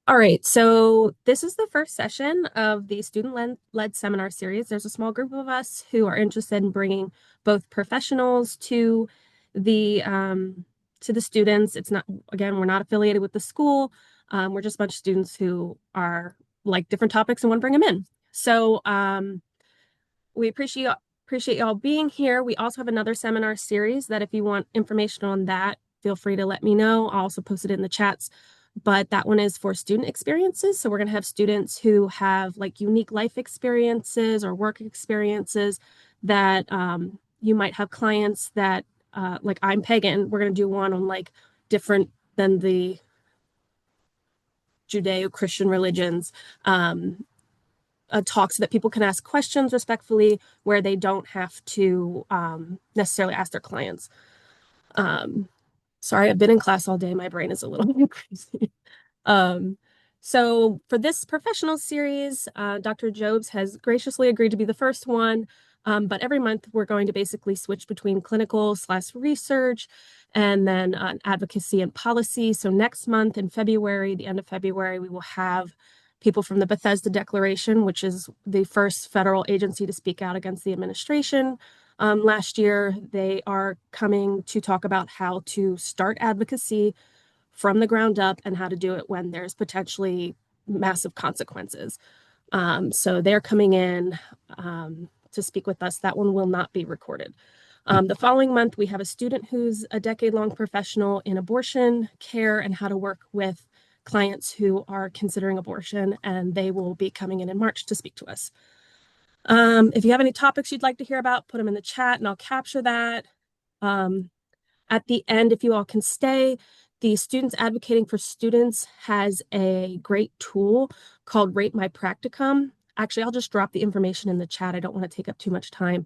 All right, so this is the first session of the student-led seminar series. There's a small group of us who are interested in bringing both professionals to the students. It's not, again, we're not affiliated with the school. We're just a bunch of students who are like different topics and want to bring them in. So we appreciate y'all being here. We also have another seminar series that if you want information on that, feel free to let me know. I'll also post it in the chats. But that one is for student experiences. So we're going to have students who have like unique life experiences or work experiences that you might have clients that like I'm pagan. We're going to do one on like different than the Judeo-Christian religions. Talk so that people can ask questions respectfully where they don't have to necessarily ask their clients. Um, Sorry, I've been in class all day. My brain is a little bit crazy. Um, so for this professional series, Dr. Jobs has graciously agreed to be the first one. But every month we're going to basically switch between clinical/research and then advocacy and policy. So next month in February, the end of February, we will have people from the Bethesda Declaration, which is the first federal agency to speak out against the administration. Last year, they are coming to talk about how to start advocacy from the ground up and how to do it when there's potentially massive consequences. So they're coming in to speak with us. That one will not be recorded. The following month, we have a student who's a decade-long professional in abortion care and how to work with clients who are considering abortion, and they will be coming in March to speak to us. If you have any topics you'd like to hear about, put them in the chat and I'll capture that. Um, at the end, if you all can stay, the Students Advocating for Students has a great tool called Rate My Practicum. Actually, I'll just drop the information in the chat. I don't want to take up too much time.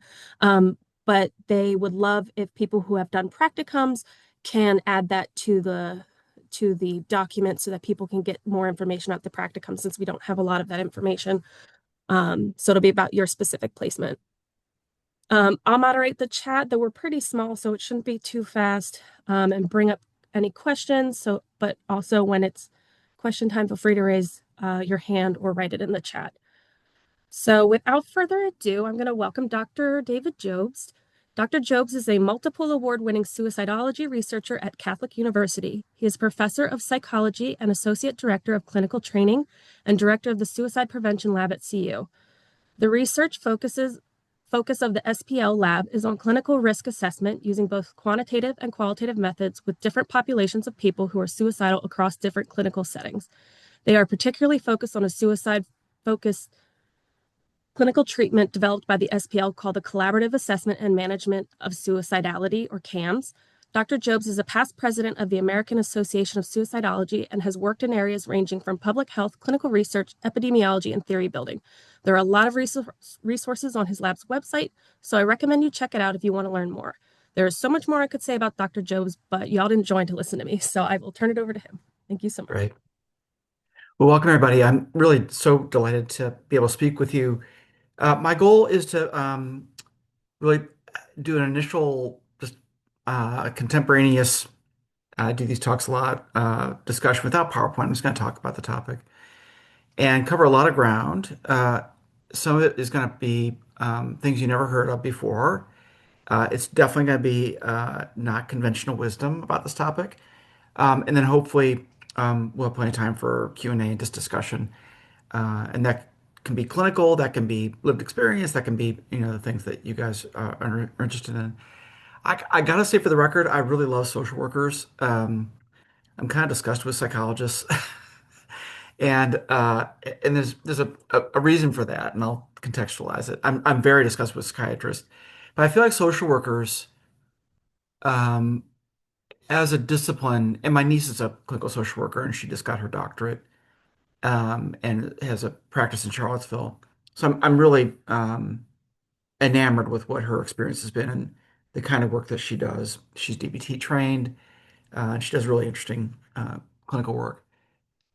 But they would love if people who have done practicums can add that to the document so that people can get more information about the practicum since we don't have a lot of that information. So it'll be about your specific placement. I'll moderate the chat, though we're pretty small, so it shouldn't be too fast, and bring up any questions. So, but also when it's question time, feel free to raise your hand or write it in the chat. So without further ado, I'm going to welcome Dr. David Jobs. Dr. Jobs is a multiple award-winning suicidology researcher at Catholic University. He is professor of psychology and associate director of clinical training and director of the suicide prevention lab at CU. The research focus of the SPL lab is on clinical risk assessment using both quantitative and qualitative methods with different populations of people who are suicidal across different clinical settings. They are particularly focused on a suicide-focused clinical treatment developed by the SPL called the Collaborative Assessment and Management of Suicidality, or CAMS. Dr. Jobs is a past president of the American Association of Suicidology and has worked in areas ranging from public health, clinical research, epidemiology, and theory building. There are a lot of resources on his lab's website, so I recommend you check it out if you want to learn more. There is so much more I could say about Dr. Jobs, but y'all didn't join to listen to me, so I will turn it over to him. Thank you so much. Great. Well, welcome everybody. I'm really so delighted to be able to speak with you. My goal is to really do an initial, just contemporaneous, I do these talks a lot, discussion without PowerPoint. I'm just going to talk about the topic and cover a lot of ground. Some of it is going to be things you never heard of before. It's definitely going to be not conventional wisdom about this topic. And then hopefully we'll have plenty of time for Q&A and just discussion. And that can be clinical, that can be lived experience, that can be, the things that you guys are interested in. I gotta say for the record, I really love social workers. I'm kind of disgusted with psychologists. And there's a reason for that, and I'll contextualize it. I'm very disgusted with psychiatrists, but I feel like social workers, um, as a discipline, and my niece is a clinical social worker, and she just got her doctorate, and has a practice in Charlottesville. So I'm really enamored with what her experience has been and the kind of work that she does. She's DBT trained, and she does really interesting clinical work.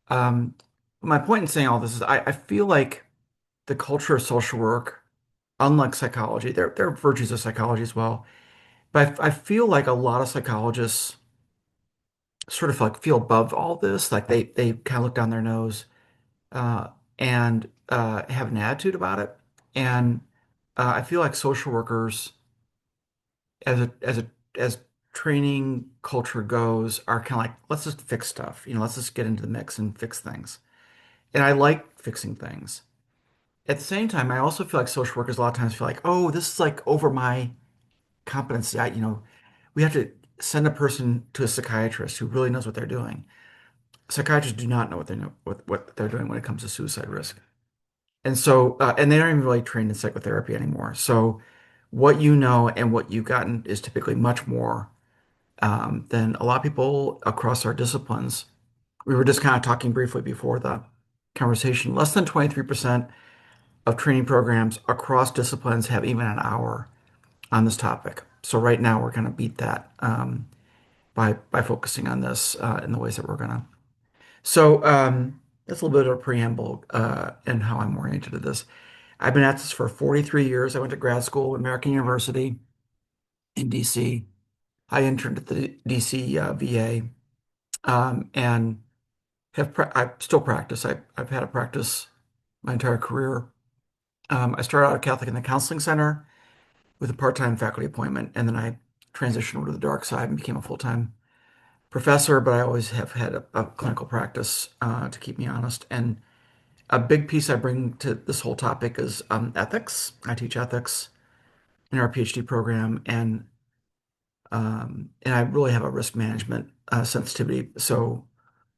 Um, my point in saying all this is I feel like the culture of social work, unlike psychology, there are virtues of psychology as well, but I feel like a lot of psychologists sort of like feel above all this, like they kind of look down their nose uh, and have an attitude about it. And I feel like social workers, as training culture goes, are kind of like, let's just fix stuff. Let's just get into the mix and fix things. And I like fixing things. At the same time, I also feel like social workers a lot of times feel like, oh, this is like over my competency. We have to send a person to a psychiatrist who really knows what they're doing. Psychiatrists do not know what they're doing when it comes to suicide risk. And so, and they aren't even really trained in psychotherapy anymore. So, what you know and what you've gotten is typically much more than a lot of people across our disciplines. We were just kind of talking briefly before the conversation. Less than 23% of training programs across disciplines have even an hour on this topic. So right now we're going to beat that by focusing on this in the ways that we're going to. So that's a little bit of a preamble and how I'm oriented to this. I've been at this for 43 years. I went to grad school at American University in DC. I interned at the DC VA and I still practice. I've had a practice my entire career. I started out at Catholic in the Counseling Center with a part-time faculty appointment, and then I transitioned over to the dark side and became a full-time professor. But I always have had a clinical practice to keep me honest. And a big piece I bring to this whole topic is ethics. I teach ethics in our PhD program, and I really have a risk management sensitivity. So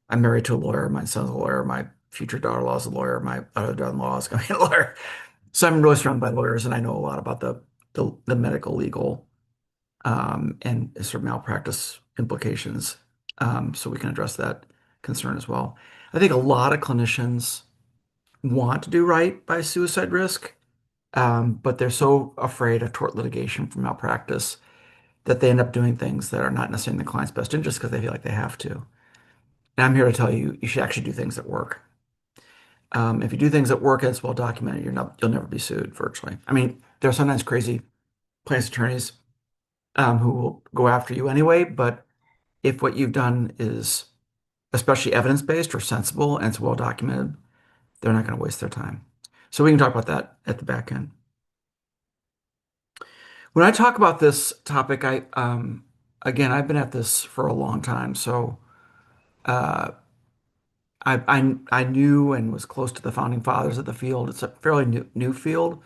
I'm married to a lawyer. My son's a lawyer. My future daughter-in-law is a lawyer. My other daughter-in-law is going to be a lawyer. So I'm really surrounded by lawyers, and I know a lot about the medical legal and sort of malpractice implications. So we can address that concern as well. I think a lot of clinicians want to do right by suicide risk, but they're so afraid of tort litigation from malpractice that they end up doing things that are not necessarily in the client's best interest because they feel like they have to. And I'm here to tell you, you should actually do things that work. If you do things that work and it's well documented, you'll never be sued virtually. I mean, there are sometimes crazy plaintiffs attorneys who will go after you anyway, but if what you've done is especially evidence-based or sensible and it's well documented, they're not going to waste their time. So we can talk about that at the back end. When I talk about this topic, again, I've been at this for a long time. So uh, I knew and was close to the founding fathers of the field. It's a fairly new field.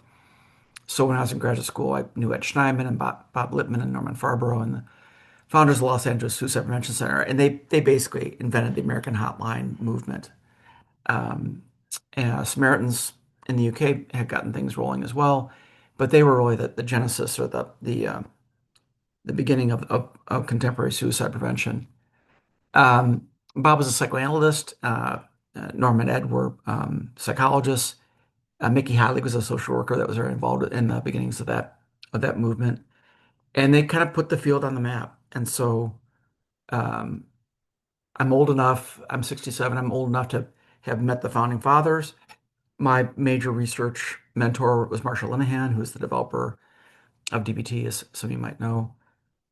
So when I was in graduate school, I knew Ed Schneiman and Bob Lippman and Norman Farborough and the founders of the Los Angeles Suicide Prevention Center. And they basically invented the American Hotline movement. Um, and Samaritans in the UK had gotten things rolling as well, but they were really the genesis or the beginning of contemporary suicide prevention. Bob was a psychoanalyst. Norm and Ed were psychologists. Mickey Hadley was a social worker that was very involved in the beginnings of that movement, and they kind of put the field on the map. And so um, I'm old enough. I'm 67. I'm old enough to have met the founding fathers. My major research mentor was Marshall Linehan, who is the developer of DBT, as some of you might know.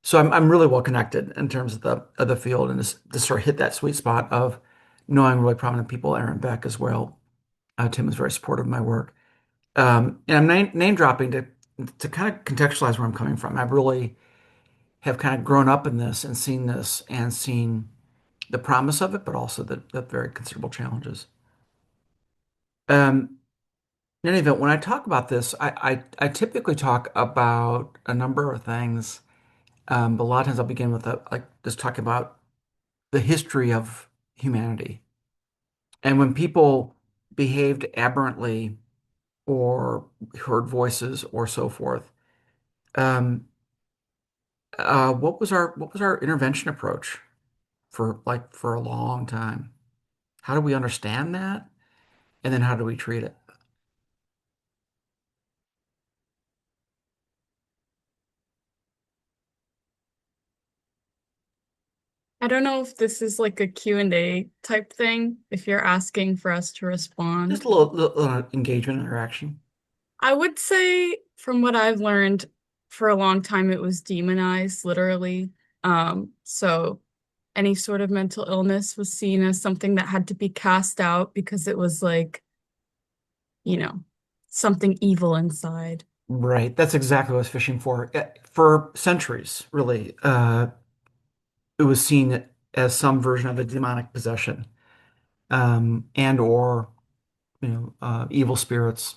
So I'm really well connected in terms of the field and just sort of hit that sweet spot of knowing really prominent people, Aaron Beck as well. Tim was very supportive of my work. And I'm name dropping to kind of contextualize where I'm coming from. I really have kind of grown up in this and seen the promise of it, but also the very considerable challenges. Um, in any event, when I talk about this, I typically talk about a number of things. But a lot of times I'll begin with like just talking about the history of humanity. And when people behaved aberrantly or heard voices or so forth, um, what was our intervention approach for a long time? How do we understand that? And then how do we treat it? I don't know if this is like a Q&A type thing, if you're asking for us to Just respond. a little engagement interaction. I would say, from what I've learned, for a long time it was demonized, literally. So any sort of mental illness was seen as something that had to be cast out because it was like, you know, something evil inside. Right. That's exactly what I was fishing for. For centuries, really, it was seen as some version of a demonic possession, and or evil spirits.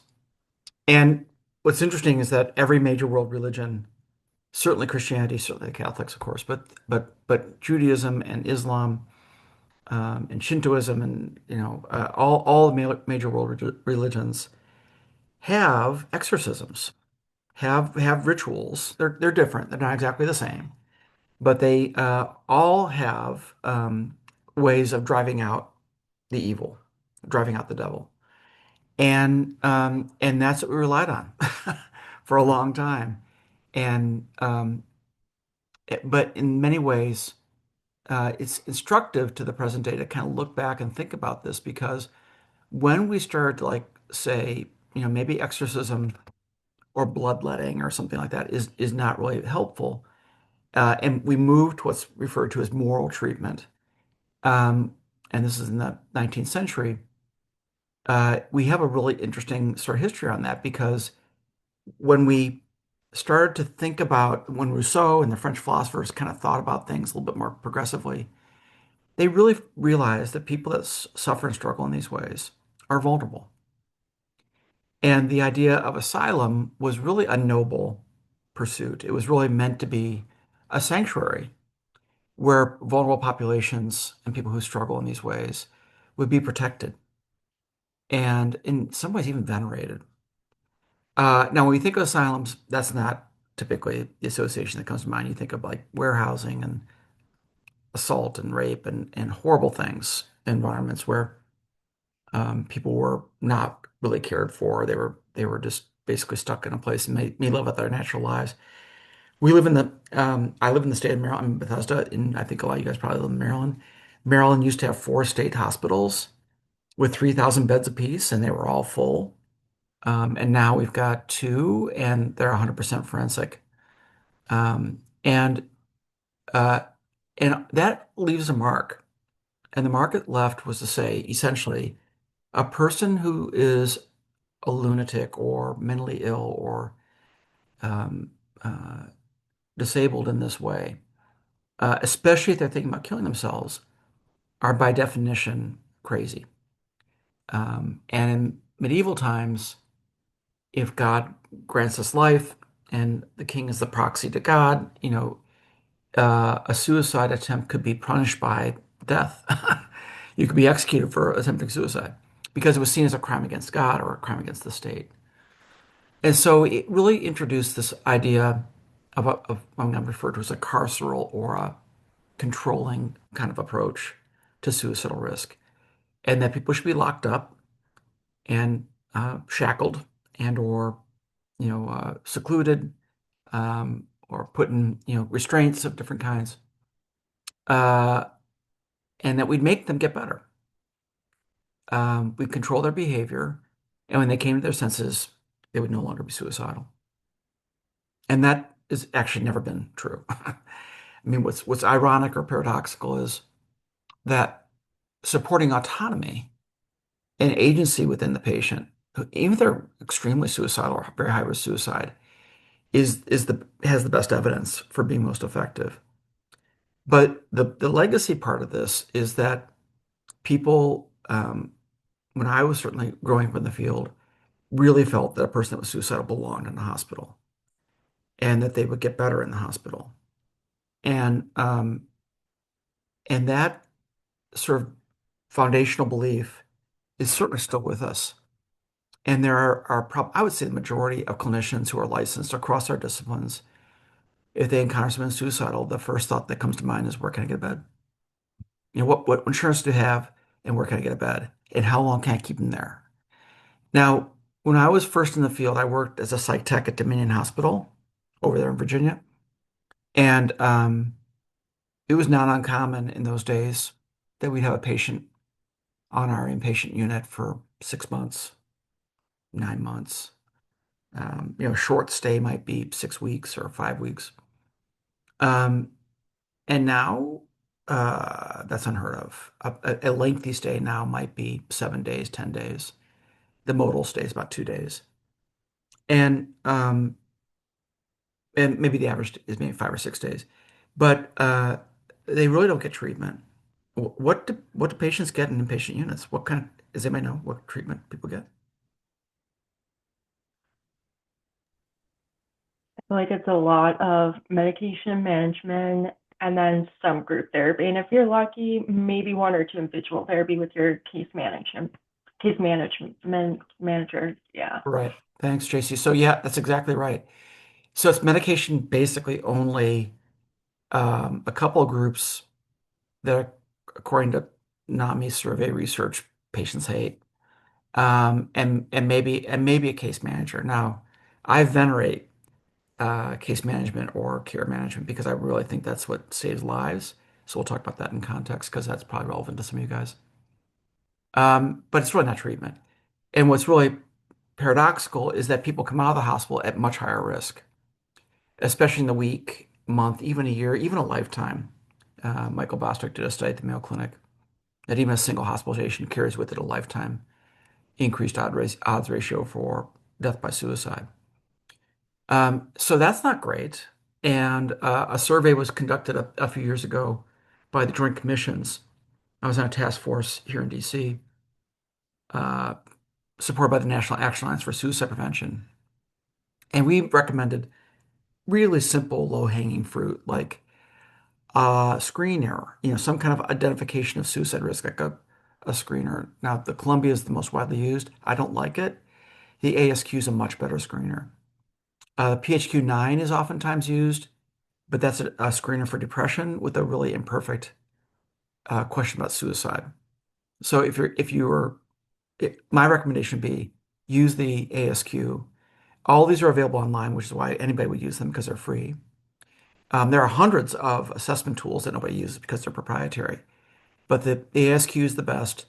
And what's interesting is that every major world religion, certainly Christianity, certainly the Catholics, of course, but Judaism and Islam, and Shintoism, and all the major world religions have exorcisms, have rituals. They're different. They're not exactly the same, but they all have ways of driving out the evil, driving out the devil, and that's what we relied on for a long time. And but in many ways, it's instructive to the present day to kind of look back and think about this because when we started to like say, maybe exorcism or bloodletting or something like that is not really helpful, and we moved to what's referred to as moral treatment, um, and this is in the 19th century. We have a really interesting sort of history on that because when we started to think about when Rousseau and the French philosophers kind of thought about things a little bit more progressively, they really realized that people that suffer and struggle in these ways are vulnerable. And the idea of asylum was really a noble pursuit. It was really meant to be a sanctuary where vulnerable populations and people who struggle in these ways would be protected and in some ways even venerated. Now, when we think of asylums, that's not typically the association that comes to mind. You think of like warehousing and assault and rape and horrible things, environments where people were not really cared for. They were just basically stuck in a place and may live out their natural lives. We live in the I live in the state of Maryland. I'm in Bethesda, and I think a lot of you guys probably live in Maryland. Maryland used to have four state hospitals with 3,000 beds apiece, and they were all full. And now we've got two, and they're 100% forensic. Um, and uh, and that leaves a mark. And the mark it left was to say, essentially, a person who is a lunatic or mentally ill or um, uh, disabled in this way, especially if they're thinking about killing themselves, are by definition crazy. And in medieval times, if God grants us life and the king is the proxy to God, a suicide attempt could be punished by death. You could be executed for attempting suicide because it was seen as a crime against God or a crime against the state. And so it really introduced this idea of what I'm going to refer to as a carceral or a controlling kind of approach to suicidal risk, and that people should be locked up and shackled and or secluded, or put in restraints of different kinds, uh, and that we'd make them get better. We'd control their behavior, and when they came to their senses, they would no longer be suicidal. And that has actually never been true. I mean, what's ironic or paradoxical is that supporting autonomy and agency within the patient, even if they're extremely suicidal or very high risk suicide, has the best evidence for being most effective. But the legacy part of this is that people, when I was certainly growing up in the field, really felt that a person that was suicidal belonged in the hospital and that they would get better in the hospital. And and that sort of foundational belief is certainly still with us. And there I would say the majority of clinicians who are licensed across our disciplines, if they encounter someone suicidal, the first thought that comes to mind is where can I get a bed? What insurance do you have and where can I get a bed? And how long can I keep them there? Now, when I was first in the field, I worked as a psych tech at Dominion Hospital over there in Virginia. And it was not uncommon in those days that we'd have a patient on our inpatient unit for 6 months, 9 months. Short stay might be 6 weeks or 5 weeks. Um, and now That's unheard of. A lengthy stay now might be 7 days, 10 days. The modal stay is about 2 days. And and maybe the average is maybe 5 or 6 days. But they really don't get treatment. What do patients get in inpatient units? What kind of, does anybody know what treatment people get? Feel like it's a lot of medication management and then some group therapy. And if you're lucky, maybe one or two individual therapy with your case management manager. Yeah. Right. Thanks, JC. So yeah, that's exactly right. So it's medication basically only a couple of groups that, according to NAMI survey research, patients hate, and maybe a case manager. Now, I venerate case management or care management because I really think that's what saves lives. So we'll talk about that in context because that's probably relevant to some of you guys. But it's really not treatment. And what's really paradoxical is that people come out of the hospital at much higher risk, especially in the week, month, even a year, even a lifetime. Michael Bostwick did a study at the Mayo Clinic that even a single hospitalization carries with it a lifetime increased odds ratio for death by suicide. So that's not great. And a survey was conducted a few years ago by the Joint Commissions. I was on a task force here in DC, uh, supported by the National Action Alliance for Suicide Prevention. And we recommended really simple, low-hanging fruit like screener, some kind of identification of suicide risk, like a screener. Now, the Columbia is the most widely used. I don't like it. The ASQ is a much better screener. PHQ-9 is oftentimes used, but that's a screener for depression with a really imperfect question about suicide. So my recommendation would be use the ASQ. All these are available online, which is why anybody would use them because they're free. There are hundreds of assessment tools that nobody uses because they're proprietary, but the ASQ is the best.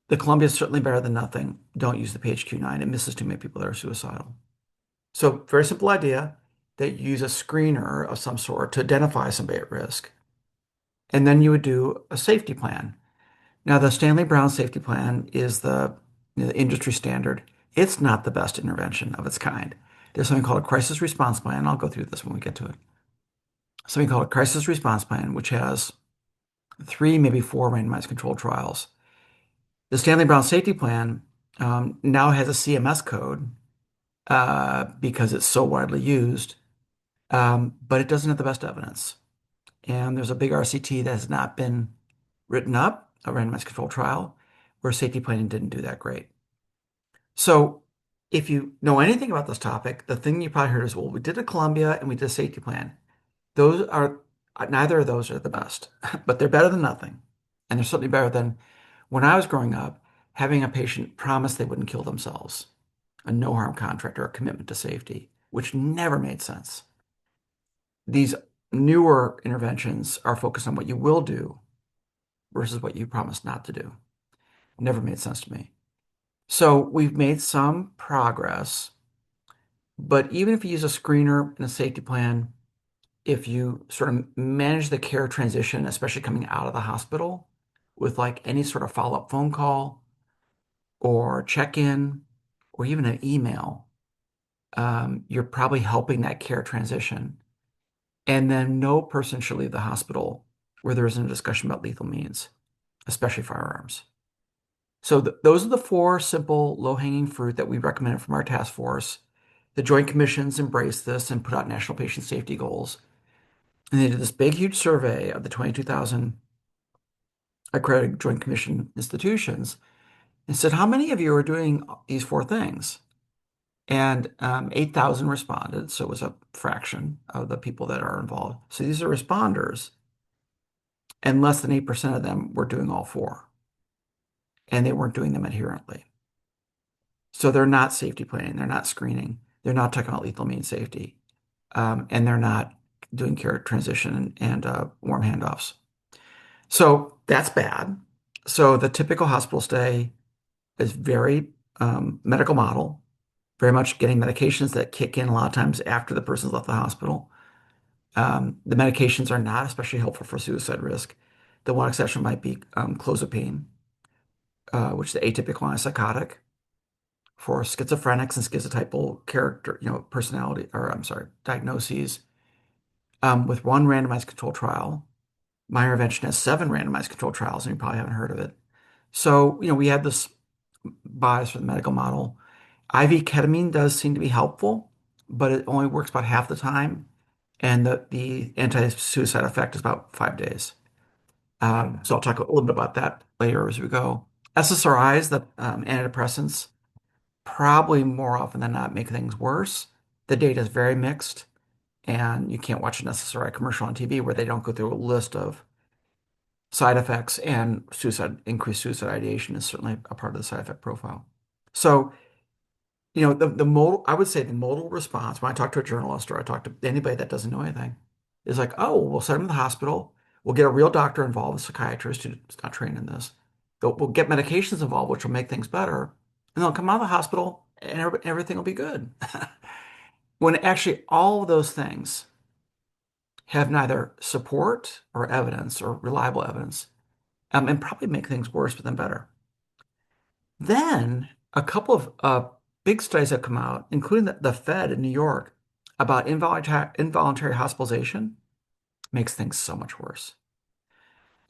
The Columbia is certainly better than nothing. Don't use the PHQ-9. It misses too many people that are suicidal. So very simple idea that you use a screener of some sort to identify somebody at risk. And then you would do a safety plan. Now, the Stanley Brown safety plan is the industry standard. It's not the best intervention of its kind. There's something called a crisis response plan. I'll go through this when we get to it. Something called a crisis response plan, which has three, maybe four randomized controlled trials. The Stanley Brown safety plan now has a CMS code because it's so widely used, but it doesn't have the best evidence. And there's a big RCT that has not been written up, a randomized controlled trial, where safety planning didn't do that great. So if you know anything about this topic, the thing you probably heard is, well, we did a Columbia and we did a safety plan. Those are neither of those are the best, but they're better than nothing. And they're certainly better than when I was growing up, having a patient promise they wouldn't kill themselves, a no harm contract or a commitment to safety, which never made sense. These newer interventions are focused on what you will do versus what you promised not to do. Never made sense to me. So we've made some progress, but even if you use a screener and a safety plan, if you sort of manage the care transition, especially coming out of the hospital with like any sort of follow-up phone call or check-in or even an email, you're probably helping that care transition. And then no person should leave the hospital where there isn't a discussion about lethal means, especially firearms. So those are the four simple low-hanging fruit that we recommended from our task force. The Joint Commissions embraced this and put out national patient safety goals. And they did this big, huge survey of the 22,000 accredited Joint Commission institutions and said, how many of you are doing these four things? And 8,000 responded, so it was a fraction of the people that are involved. So these are responders, and less than 8% of them were doing all four, and they weren't doing them adherently. So they're not safety planning, they're not screening, they're not talking about lethal means safety, and they're not doing care transition and warm handoffs. So that's bad. So the typical hospital stay is very medical model, very much getting medications that kick in a lot of times after the person's left the hospital. The medications are not especially helpful for suicide risk. The one exception might be clozapine, which is the atypical antipsychotic for schizophrenics and schizotypal character, personality, or I'm sorry, diagnoses, with one randomized control trial. My intervention has seven randomized control trials, and you probably haven't heard of it. So, we had this bias for the medical model. IV ketamine does seem to be helpful, but it only works about half the time, and the anti-suicide effect is about 5 days. So I'll talk a little bit about that later as we go. SSRIs, the antidepressants, probably more often than not make things worse. The data is very mixed, and you can't watch an SSRI commercial on TV where they don't go through a list of side effects, and increased suicide ideation is certainly a part of the side effect profile. So, the modal, I would say the modal response when I talk to a journalist or I talk to anybody that doesn't know anything is like, oh, we'll send them to the hospital. We'll get a real doctor involved, a psychiatrist who's not trained in this. We'll get medications involved, which will make things better. And they'll come out of the hospital and everything will be good. When actually all of those things have neither support or evidence or reliable evidence, and probably make things worse, but then better. Then a couple of big studies have come out, including the Fed in New York, about involuntary hospitalization makes things so much worse.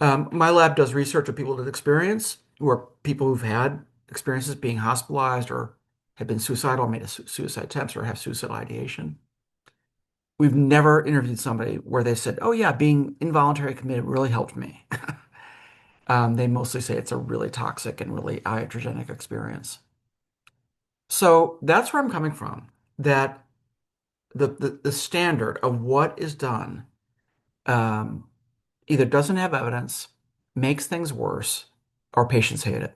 My lab does research with people with experience, who are people who've had experiences being hospitalized or have been suicidal, made a suicide attempts, or have suicidal ideation. We've never interviewed somebody where they said, "Oh yeah, being involuntary committed really helped me." They mostly say it's a really toxic and really iatrogenic experience. So that's where I'm coming from, that the standard of what is done um, either doesn't have evidence, makes things worse, or patients hate it.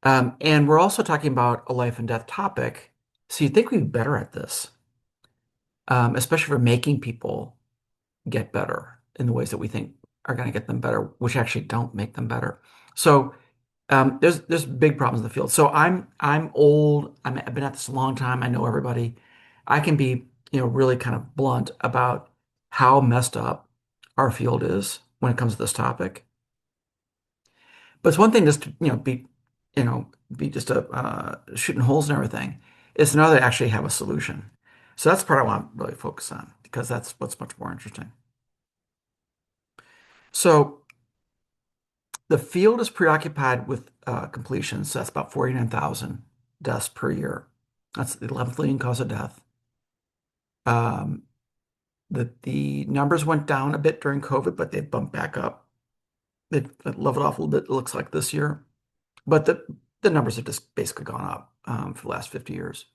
And we're also talking about a life and death topic. So you'd think we'd be better at this, especially for making people get better in the ways that we think are going to get them better, which actually don't make them better. So there's big problems in the field. So I'm old. I've been at this a long time. I know everybody. I can be, really kind of blunt about how messed up our field is when it comes to this topic. But it's one thing just to, be just a shooting holes and everything. It's another to actually have a solution. So that's the part I want to really focus on because that's what's much more interesting. So the field is preoccupied with completions. So that's about 49,000 deaths per year. That's the 11th leading cause of death. Um, the numbers went down a bit during COVID, but they bumped back up. They leveled off a little bit, it looks like this year. But the numbers have just basically gone up for the last 50 years.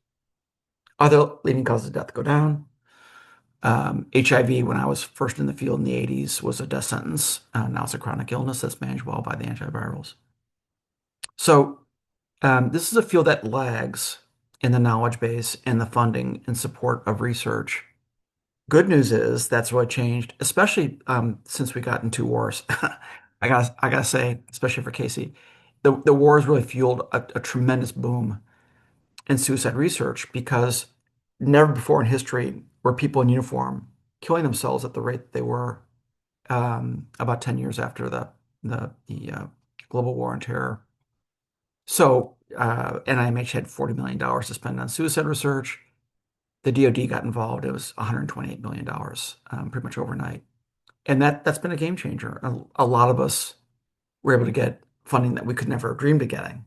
Other leading causes of death go down. HIV, when I was first in the field in the 80s, was a death sentence. Now it's a chronic illness that's managed well by the antivirals. So this is a field that lags in the knowledge base and the funding and support of research. Good news is that's what changed, especially since we got into wars. I gotta say, especially for Casey, the wars really fueled a tremendous boom in suicide research because never before in history were people in uniform killing themselves at the rate that they were about 10 years after the global war on terror. So NIMH had $40 million to spend on suicide research. The DoD got involved. It was $128 million, pretty much overnight. And that's been a game changer. A lot of us were able to get funding that we could never have dreamed of getting.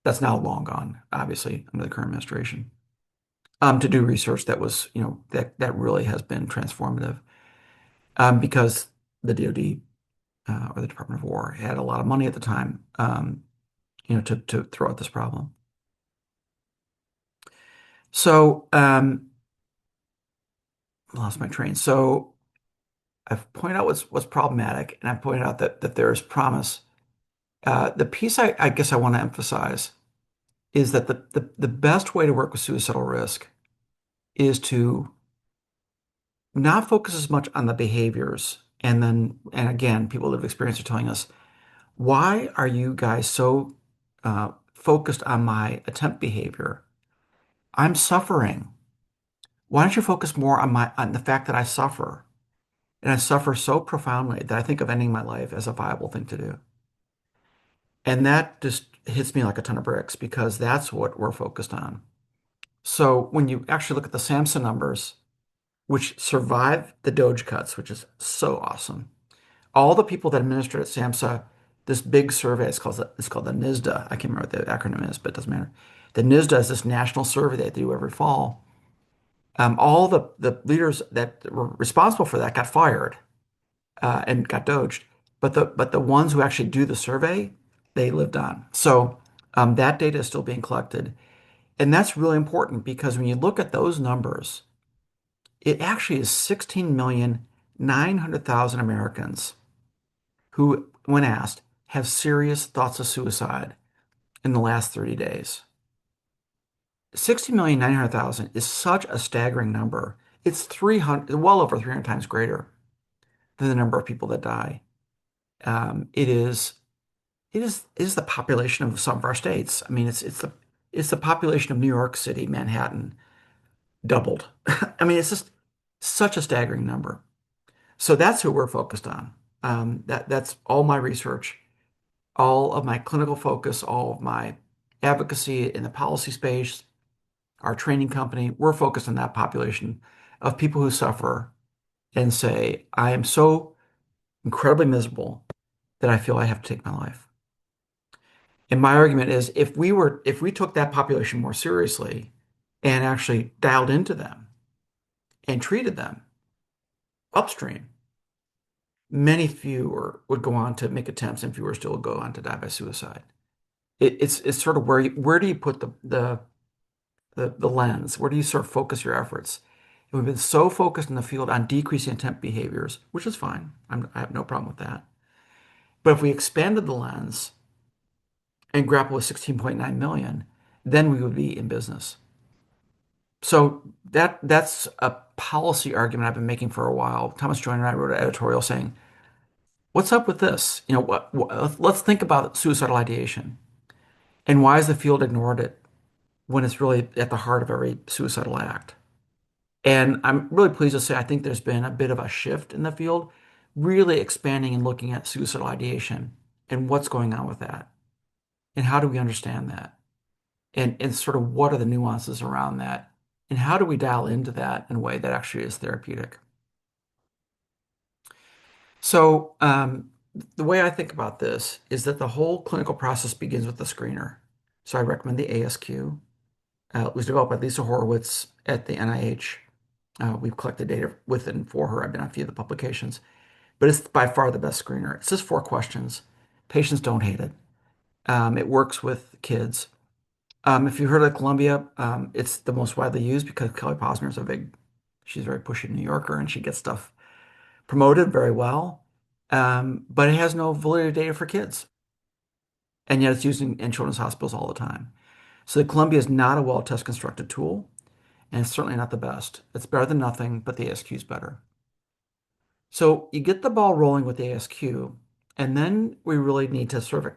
That's now long gone, obviously, under the current administration, to do research that was, that really has been transformative, because the DoD or the Department of War had a lot of money at the time, to throw at this problem. So, I lost my train. So I've pointed out what's problematic, and I've pointed out that there is promise. The piece I guess I want to emphasize is that the best way to work with suicidal risk is to not focus as much on the behaviors. And again, people that have experience are telling us, why are you guys so focused on my attempt behavior? I'm suffering. Why don't you focus more on the fact that I suffer? And I suffer so profoundly that I think of ending my life as a viable thing to do. And that just hits me like a ton of bricks because that's what we're focused on. So when you actually look at the Samson numbers, which survived the Doge cuts, which is so awesome, all the people that administered at SAMHSA, this big survey, it's called the NISDA. I can't remember what the acronym is, but it doesn't matter. The NISDA is this national survey that they do every fall. All the leaders that were responsible for that got fired and got doged, but the ones who actually do the survey, they lived on. So that data is still being collected, and that's really important because when you look at those numbers, it actually is 16,900,000 Americans who, when asked, have serious thoughts of suicide in the last 30 days. 60,900,000 is such a staggering number. It's 300, well over 300 times greater than the number of people that die. It is, it is the population of some of our states. I mean, it's the population of New York City, Manhattan, doubled. I mean, it's just such a staggering number. So that's who we're focused on. That's all my research, all of my clinical focus, all of my advocacy in the policy space, our training company. We're focused on that population of people who suffer and say, I am so incredibly miserable that I feel I have to take my life. And my argument is if we took that population more seriously and actually dialed into them and treated them upstream, many fewer would go on to make attempts and fewer still would go on to die by suicide. It's sort of where do you put the lens? Where do you sort of focus your efforts? And we've been so focused in the field on decreasing attempt behaviors, which is fine. I have no problem with that. But if we expanded the lens and grapple with 16.9 million, then we would be in business. So that's a policy argument I've been making for a while. Thomas Joyner and I wrote an editorial saying, "What's up with this? Let's think about suicidal ideation and why has the field ignored it when it's really at the heart of every suicidal act?" And I'm really pleased to say I think there's been a bit of a shift in the field, really expanding and looking at suicidal ideation and what's going on with that, and how do we understand that, and sort of what are the nuances around that, and how do we dial into that in a way that actually is therapeutic. So the way I think about this is that the whole clinical process begins with the screener. So I recommend the ASQ. It was developed by Lisa Horowitz at the NIH. We've collected data with and for her. I've been on a few of the publications, but it's by far the best screener. It's just 4 questions. Patients don't hate it. It works with kids. If you've heard of Columbia, it's the most widely used because Kelly Posner is she's a very pushy New Yorker and she gets stuff promoted very well. But it has no validity data for kids. And yet it's used in children's hospitals all the time. So the Columbia is not a well-test constructed tool, and it's certainly not the best. It's better than nothing, but the ASQ is better. So you get the ball rolling with the ASQ, and then we really need to sort of,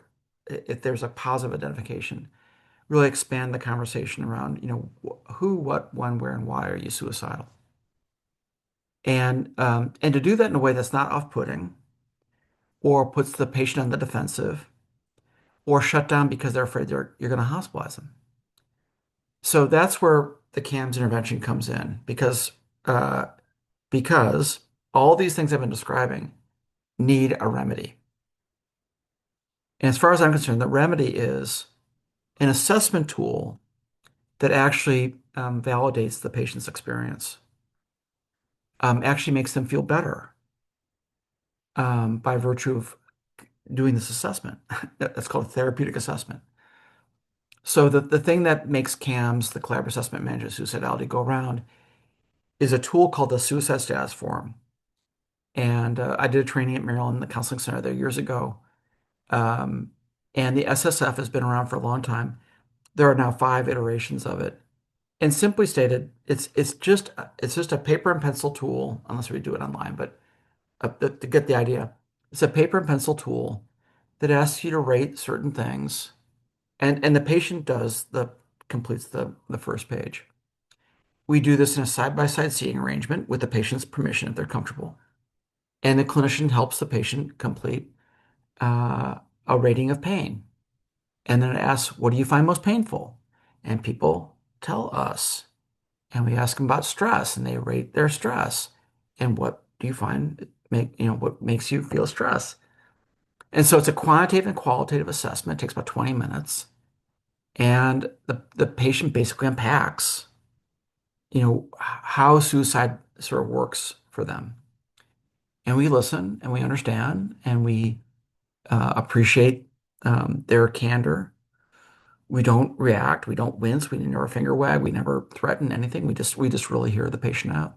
if there's a positive identification, really expand the conversation around, who, what, when, where, and why are you suicidal? And to do that in a way that's not off-putting or puts the patient on the defensive or shut down because they're afraid you're going to hospitalize them. So that's where the CAMS intervention comes in because all these things I've been describing need a remedy. And as far as I'm concerned, the remedy is an assessment tool that actually validates the patient's experience, actually makes them feel better by virtue of doing this assessment. That's called a therapeutic assessment. So the thing that makes CAMS, the Collaborative Assessment Management Suicidality, go around is a tool called the Suicide Status Forum. And I did a training at Maryland, the counseling center there years ago. And the SSF has been around for a long time. There are now 5 iterations of it. And simply stated, it's just a paper and pencil tool, unless we do it online, but to get the idea, it's a paper and pencil tool that asks you to rate certain things, and the patient completes the first page. We do this in a side-by-side seating arrangement with the patient's permission if they're comfortable. And the clinician helps the patient complete uh, a rating of pain. And then it asks, what do you find most painful? And people tell us. And we ask them about stress, and they rate their stress. And what do you find what makes you feel stress? And so it's a quantitative and qualitative assessment. It takes about 20 minutes. And the patient basically unpacks, how suicide sort of works for them. And we listen and we understand and we appreciate their candor. We don't react. We don't wince. We never finger wag. We never threaten anything. We just really hear the patient out.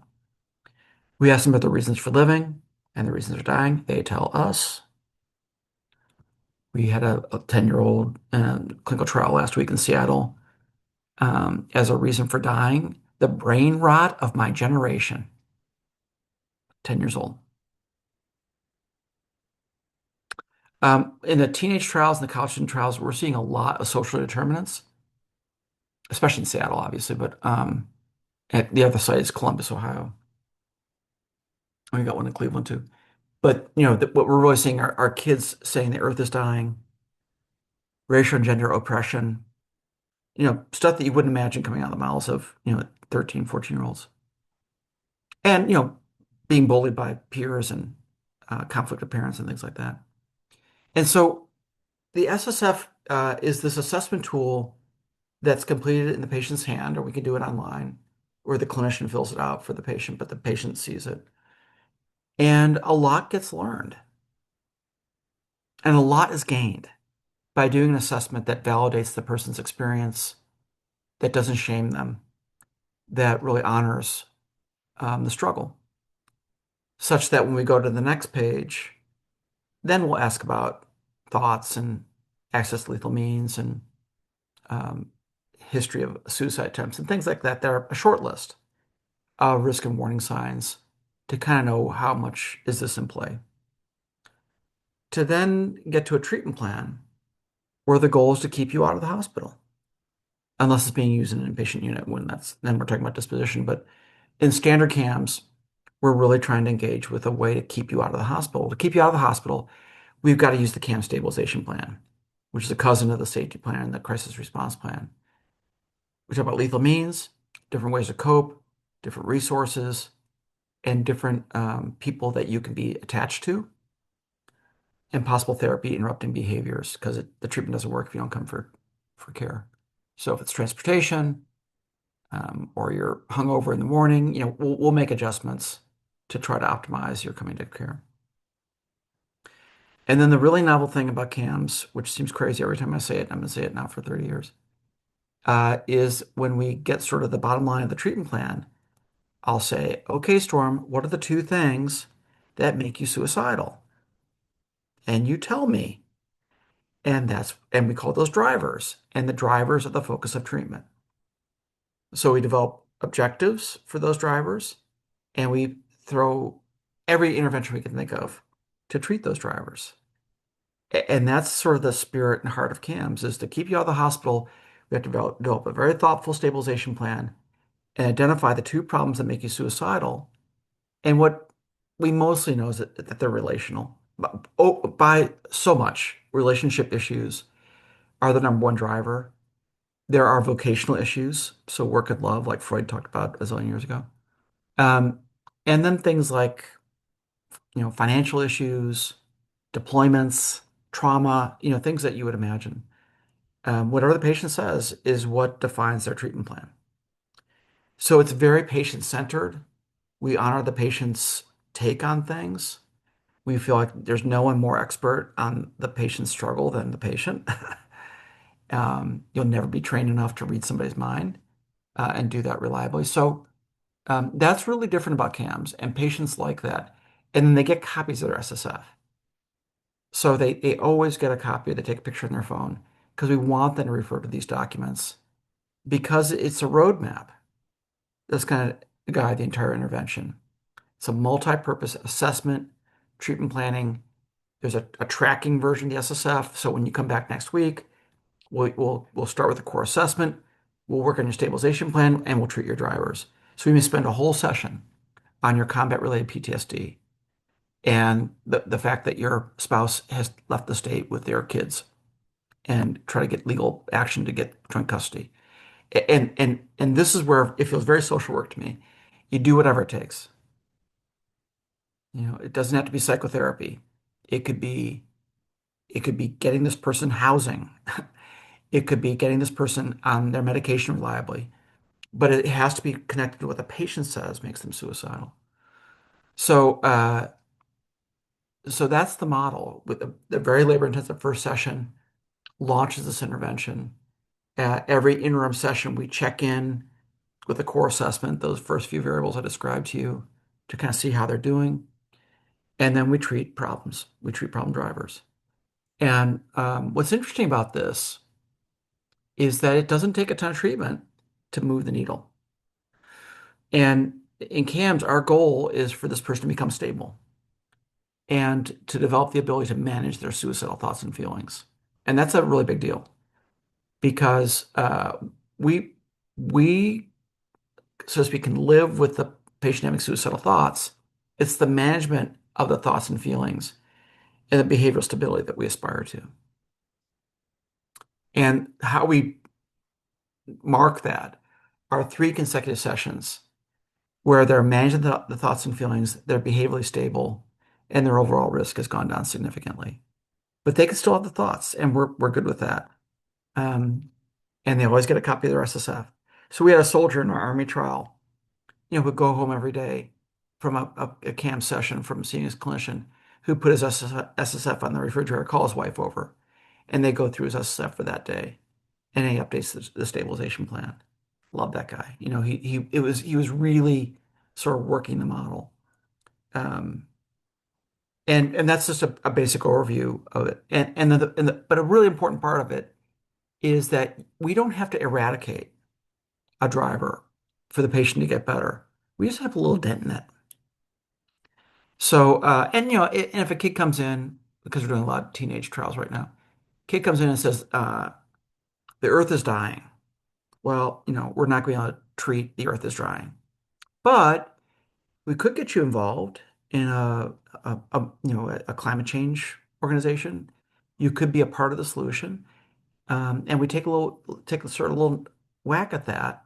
We ask them about the reasons for living and the reasons for dying. They tell us. We had a 10-year-old clinical trial last week in Seattle as a reason for dying. The brain rot of my generation, 10 years old. In the teenage trials and the college student trials, we're seeing a lot of social determinants, especially in Seattle, obviously, but at the other side is Columbus, Ohio. We got one in Cleveland too. But what we're really seeing are kids saying the earth is dying, racial and gender oppression, stuff that you wouldn't imagine coming out of the mouths of 13, 14-year-olds. And being bullied by peers and conflict of parents and things like that. And so the SSF is this assessment tool that's completed in the patient's hand, or we can do it online, or the clinician fills it out for the patient, but the patient sees it. And a lot gets learned, and a lot is gained by doing an assessment that validates the person's experience, that doesn't shame them, that really honors the struggle, such that when we go to the next page, then we'll ask about thoughts and access to lethal means and um, history of suicide attempts and things like that. They're a short list of risk and warning signs to kind of know how much is this in play. To then get to a treatment plan where the goal is to keep you out of the hospital, unless it's being used in an inpatient unit then we're talking about disposition. But in standard CAMs, we're really trying to engage with a way to keep you out of the hospital. To keep you out of the hospital, we've got to use the CAM stabilization plan, which is a cousin of the safety plan and the crisis response plan. We talk about lethal means, different ways to cope, different resources, and different people that you can be attached to, and possible therapy interrupting behaviors because the treatment doesn't work if you don't come for care. So if it's transportation or you're hungover in the morning, we'll make adjustments to try to optimize your coming to care. And then the really novel thing about CAMs, which seems crazy every time I say it, I'm going to say it now for 30 years, is when we get sort of the bottom line of the treatment plan, I'll say, okay, Storm, what are the two things that make you suicidal? And you tell me. And we call those drivers. And the drivers are the focus of treatment. So we develop objectives for those drivers, and we throw every intervention we can think of to treat those drivers. And that's sort of the spirit and heart of CAMS, is to keep you out of the hospital. We have to develop a very thoughtful stabilization plan and identify the two problems that make you suicidal. And what we mostly know is that they're relational. By so much, relationship issues are the number one driver. There are vocational issues, so work and love, like Freud talked about a zillion years ago. Um, and then things like, financial issues, deployments, trauma, things that you would imagine. Whatever the patient says is what defines their treatment plan. So it's very patient-centered. We honor the patient's take on things. We feel like there's no one more expert on the patient's struggle than the patient. You'll never be trained enough to read somebody's mind and do that reliably. So that's really different about CAMs, and patients like that. And then they get copies of their SSF. So they always get a copy. They take a picture on their phone because we want them to refer to these documents because it's a roadmap that's going to guide the entire intervention. It's a multi-purpose assessment, treatment planning. There's a tracking version of the SSF. So when you come back next week, we'll start with the core assessment. We'll work on your stabilization plan, and we'll treat your drivers. So we may spend a whole session on your combat-related PTSD. and the fact that your spouse has left the state with their kids and try to get legal action to get joint custody. And this is where it feels very social work to me. You do whatever it takes. It doesn't have to be psychotherapy. It could be it could be getting this person housing. It could be getting this person on their medication reliably. But it has to be connected to what the patient says makes them suicidal. So so that's the model with the very labor-intensive first session launches this intervention. Every interim session, we check in with a core assessment, those first few variables I described to you, to kind of see how they're doing. And then we treat problems. We treat problem drivers. And what's interesting about this is that it doesn't take a ton of treatment to move the needle. And in CAMS, our goal is for this person to become stable and to develop the ability to manage their suicidal thoughts and feelings. And that's a really big deal because we we so to speak can live with the patient having suicidal thoughts. It's the management of the thoughts and feelings and the behavioral stability that we aspire to. And how we mark that are 3 consecutive sessions where they're managing the thoughts and feelings, they're behaviorally stable, and their overall risk has gone down significantly. But they can still have the thoughts, and we're good with that. Um, and they always get a copy of their SSF. So we had a soldier in our Army trial, who'd go home every day from a CAM session from seeing his clinician who put his SSF on the refrigerator, call his wife over, and they go through his SSF for that day, and he updates the stabilization plan. Love that guy. He was really sort of working the model. Um, and that's just a basic overview of it. But a really important part of it is that we don't have to eradicate a driver for the patient to get better. We just have a little dent in it. So, and if a kid comes in, because we're doing a lot of teenage trials right now, kid comes in and says, the earth is dying. Well, we're not going to treat the earth is dying, but we could get you involved in a climate change organization. You could be a part of the solution. And we take a sort of little whack at that,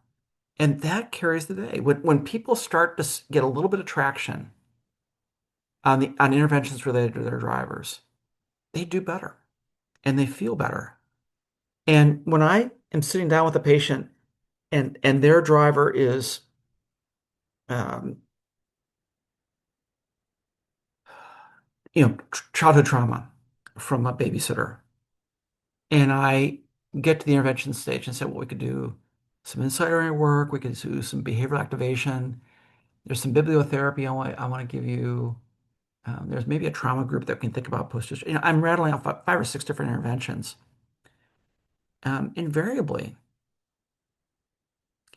and that carries the day. When people start to get a little bit of traction on interventions related to their drivers, they do better and they feel better. And when I am sitting down with a patient and their driver is um, childhood trauma from a babysitter, and I get to the intervention stage and say, well, we could do some insight oriented work, we could do some behavioral activation. There's some bibliotherapy I want to give you. There's maybe a trauma group that can think about post-discharge. I'm rattling off 5 or 6 different interventions. Invariably,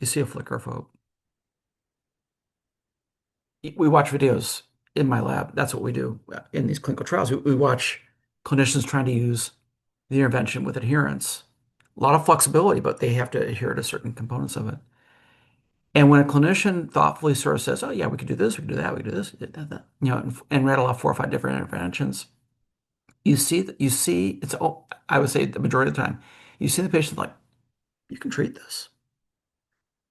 you see a flicker of hope. We watch videos in my lab. That's what we do in these clinical trials. We watch clinicians trying to use the intervention with adherence. A lot of flexibility, but they have to adhere to certain components of it. And when a clinician thoughtfully sort of says, "Oh yeah, we could do this, we could do that, we could do this," and rattle off 4 or 5 different interventions, you see it's I would say the majority of the time, you see the patient like, "You can treat this.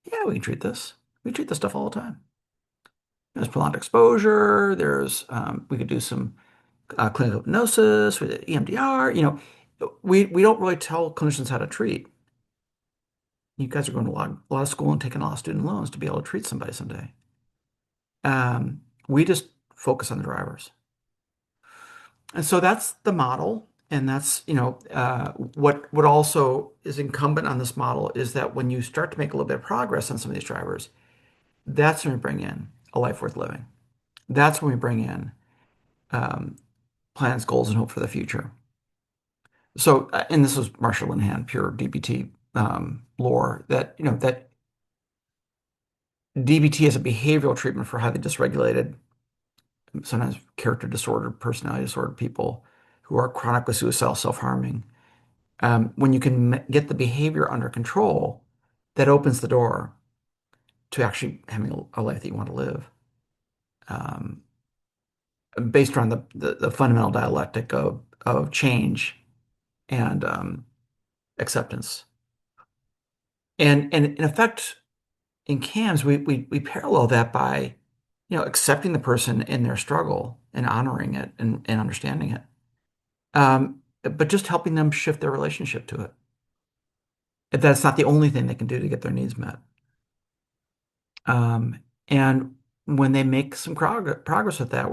Yeah, we can treat this. We treat this stuff all the time. There's prolonged exposure. We could do some clinical hypnosis with EMDR. We don't really tell clinicians how to treat. You guys are going to a lot of school and taking a lot of student loans to be able to treat somebody someday. We just focus on the drivers. And so that's the model. And that's, what also is incumbent on this model is that when you start to make a little bit of progress on some of these drivers, that's when we bring in a life worth living. That's when we bring in um, plans, goals, and hope for the future. So, and this was Marshall Linehan, pure DBT lore, that DBT is a behavioral treatment for highly dysregulated, sometimes character disordered, personality disordered people who are chronically suicidal, self-harming. When you can get the behavior under control, that opens the door to actually having a life that you want to live. Um, based around the fundamental dialectic of change and acceptance. And in effect, in CAMS, we parallel that by, accepting the person in their struggle and honoring it and understanding it. But just helping them shift their relationship to it. That's not the only thing they can do to get their needs met. And when they make some progress with that,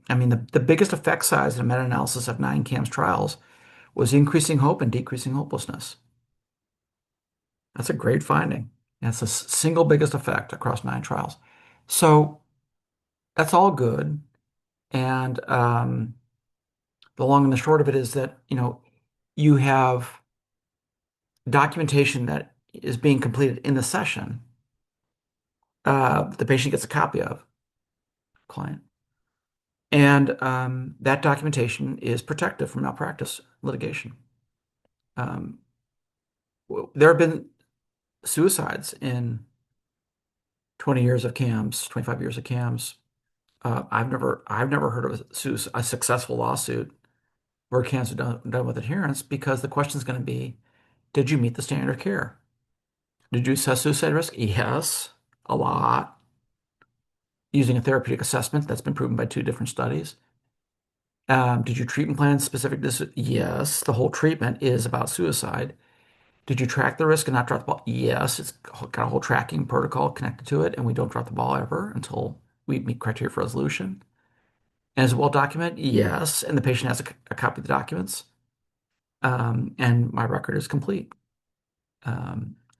I mean, the biggest effect size in a meta-analysis of 9 CAMS trials was increasing hope and decreasing hopelessness. That's a great finding. That's the single biggest effect across 9 trials. So that's all good. And the long and the short of it is that, you have documentation that is being completed in the session. The patient gets a copy of, client. And that documentation is protected from malpractice litigation. Um, there have been suicides in 20 years of CAMS, 25 years of CAMS. I've never heard of a successful lawsuit where CAMS are done with adherence because the question is going to be, did you meet the standard of care? Did you assess suicide risk? Yes, a lot. Using a therapeutic assessment that's been proven by 2 different studies. Did you treatment plan specific to this? Yes, the whole treatment is about suicide. Did you track the risk and not drop the ball? Yes, it's got a whole tracking protocol connected to it, and we don't drop the ball ever until we meet criteria for resolution. And is it well documented? Yes, and the patient has a copy of the documents, and my record is complete.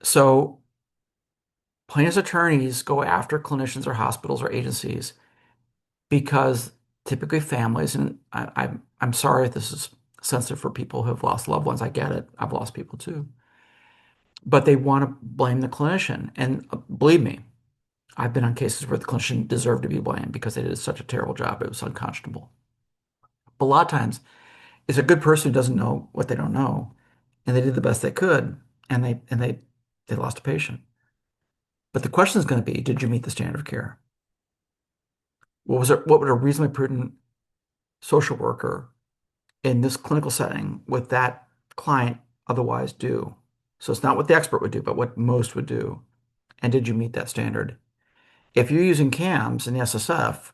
So plaintiffs' attorneys go after clinicians or hospitals or agencies because typically families, and I'm sorry if this is sensitive for people who have lost loved ones. I get it. I've lost people too. But they want to blame the clinician. And believe me, I've been on cases where the clinician deserved to be blamed because they did such a terrible job. It was unconscionable. But a lot of times, it's a good person who doesn't know what they don't know, and they did the best they could, and they lost a patient. But the question is going to be, did you meet the standard of care? What would a reasonably prudent social worker in this clinical setting with that client otherwise do? So it's not what the expert would do, but what most would do. And did you meet that standard? If you're using CAMS in the SSF,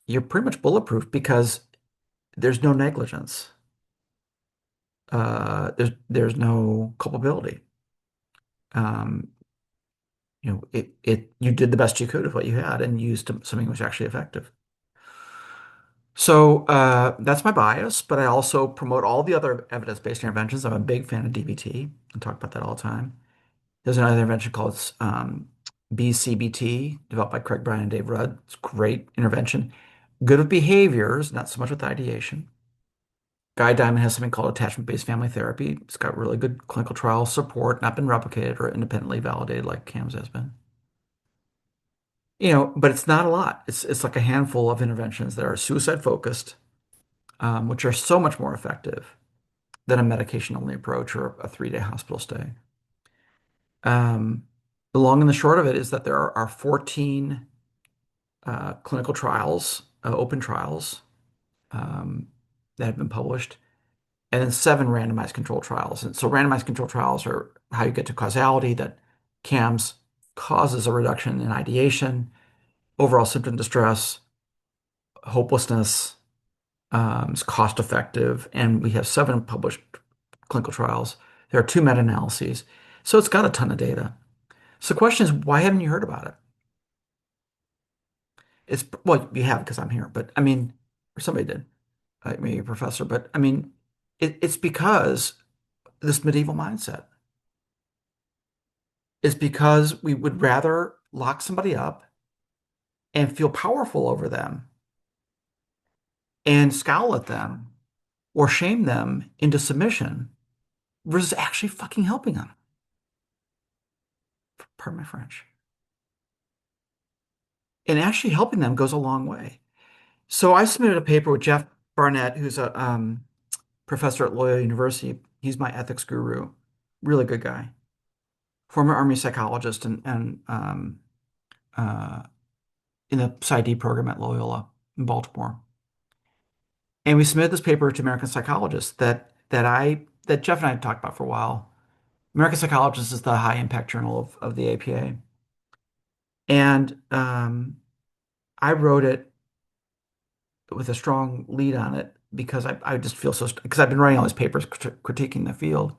you're pretty much bulletproof because there's no negligence. There's no culpability. Um, you did the best you could with what you had and used something that was actually effective. So that's my bias, but I also promote all the other evidence-based interventions. I'm a big fan of DBT. I talk about that all the time. There's another intervention called BCBT, developed by Craig Bryan and Dave Rudd. It's a great intervention. Good with behaviors, not so much with ideation. Guy Diamond has something called attachment-based family therapy. It's got really good clinical trial support, not been replicated or independently validated like CAMS has been. But it's not a lot. It's like a handful of interventions that are suicide focused, which are so much more effective than a medication-only approach or a 3-day hospital stay. The long and the short of it is that there are 14 clinical trials, open trials, that have been published, and then 7 randomized control trials. And so randomized control trials are how you get to causality, that CAMS causes a reduction in ideation, overall symptom distress, hopelessness, it's cost effective, and we have 7 published clinical trials. There are 2 meta-analyses. So it's got a ton of data. So the question is, why haven't you heard about it? Well, you have because I'm here, but I mean, or somebody did, maybe a professor, but I mean, it's because this medieval mindset. It's because we would rather lock somebody up and feel powerful over them and scowl at them or shame them into submission versus actually fucking helping them. Pardon my French. And actually helping them goes a long way. So I submitted a paper with Jeff Barnett, who's a professor at Loyola University. He's my ethics guru, really good guy, former Army psychologist and in the PsyD program at Loyola. in Baltimore. And we submitted this paper to American psychologists that Jeff and I had talked about for a while. American Psychologist is the high impact journal of the APA. And I wrote it with a strong lead on it because I just feel so, because I've been writing all these papers critiquing the field.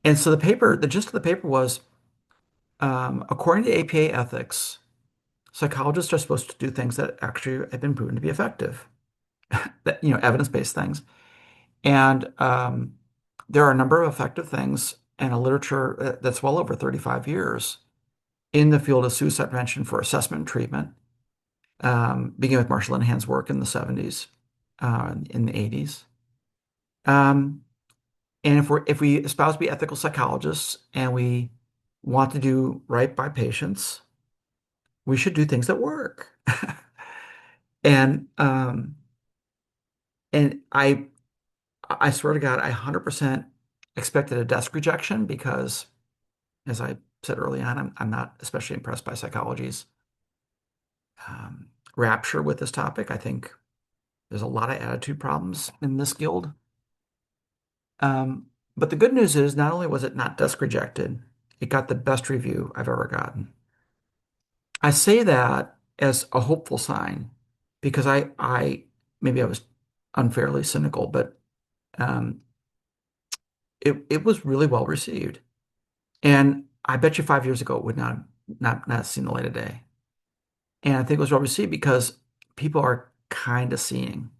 And so the gist of the paper was, according to APA ethics, psychologists are supposed to do things that actually have been proven to be effective, that, evidence-based things. And there are a number of effective things and a literature that's well over 35 years in the field of suicide prevention for assessment and treatment, beginning with Marshall Linehan's work in the 70s, in the 80s. And if we espouse to be ethical psychologists and we want to do right by patients, we should do things that work. And and I swear to God, I 100% expected a desk rejection because, as I said early on, I'm not especially impressed by psychology's rapture with this topic. I think there's a lot of attitude problems in this guild. But the good news is not only was it not desk rejected, it got the best review I've ever gotten. I say that as a hopeful sign because I maybe I was unfairly cynical, but um, it was really well received. And I bet you 5 years ago it would not seen the light of day. And I think it was well received because people are kind of seeing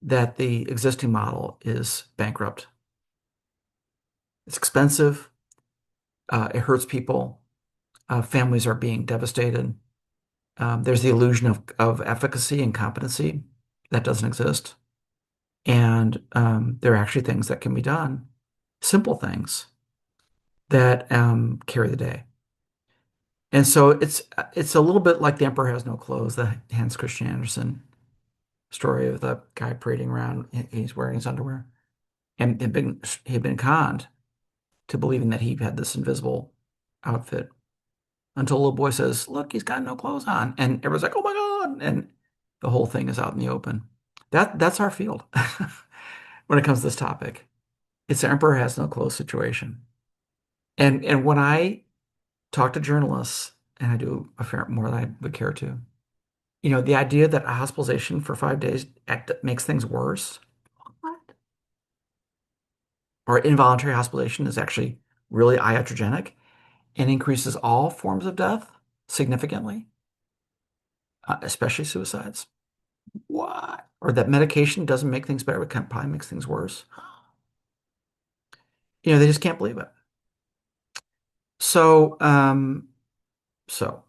that the existing model is bankrupt. It's expensive. It hurts people. Families are being devastated. There's the illusion of efficacy and competency that doesn't exist. And there are actually things that can be done, simple things that carry the day. And so it's a little bit like The Emperor Has No Clothes, the Hans Christian Andersen story of the guy parading around. He's wearing his underwear, and he'd been conned to believing that he had this invisible outfit until a little boy says, "Look, he's got no clothes on," and everyone's like, "Oh my God!" And the whole thing is out in the open. That's our field when it comes to this topic. It's the Emperor Has No Clothes situation. And when I talk to journalists, and I do a fair more than I would care to, the idea that a hospitalization for 5 days makes things worse, what? Or involuntary hospitalization is actually really iatrogenic and increases all forms of death significantly, especially suicides. What? Or that medication doesn't make things better, it probably makes things worse. They just can't believe it. So, so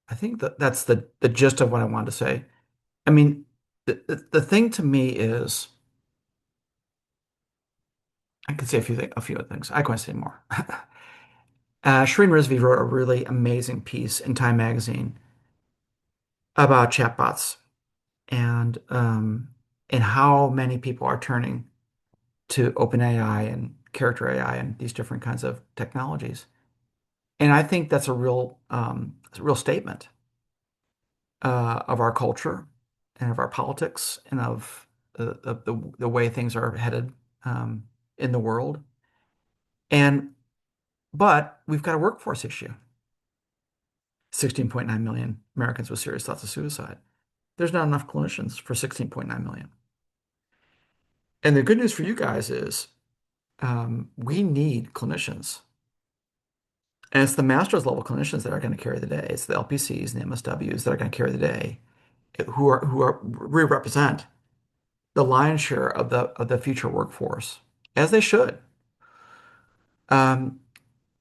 I think that's the gist of what I wanted to say. I mean, the thing to me is, I could say a few other things. I can say more. Shireen Rizvi wrote a really amazing piece in Time Magazine about chatbots and how many people are turning to OpenAI and character AI and these different kinds of technologies. And I think that's it's a real statement of our culture and of our politics and of the way things are headed in the world. But we've got a workforce issue. 16.9 million Americans with serious thoughts of suicide. There's not enough clinicians for 16.9 million. And the good news for you guys is we need clinicians. And it's the master's level clinicians that are going to carry the day. It's the LPCs and the MSWs that are going to carry the day, who represent the lion's share of the future workforce, as they should.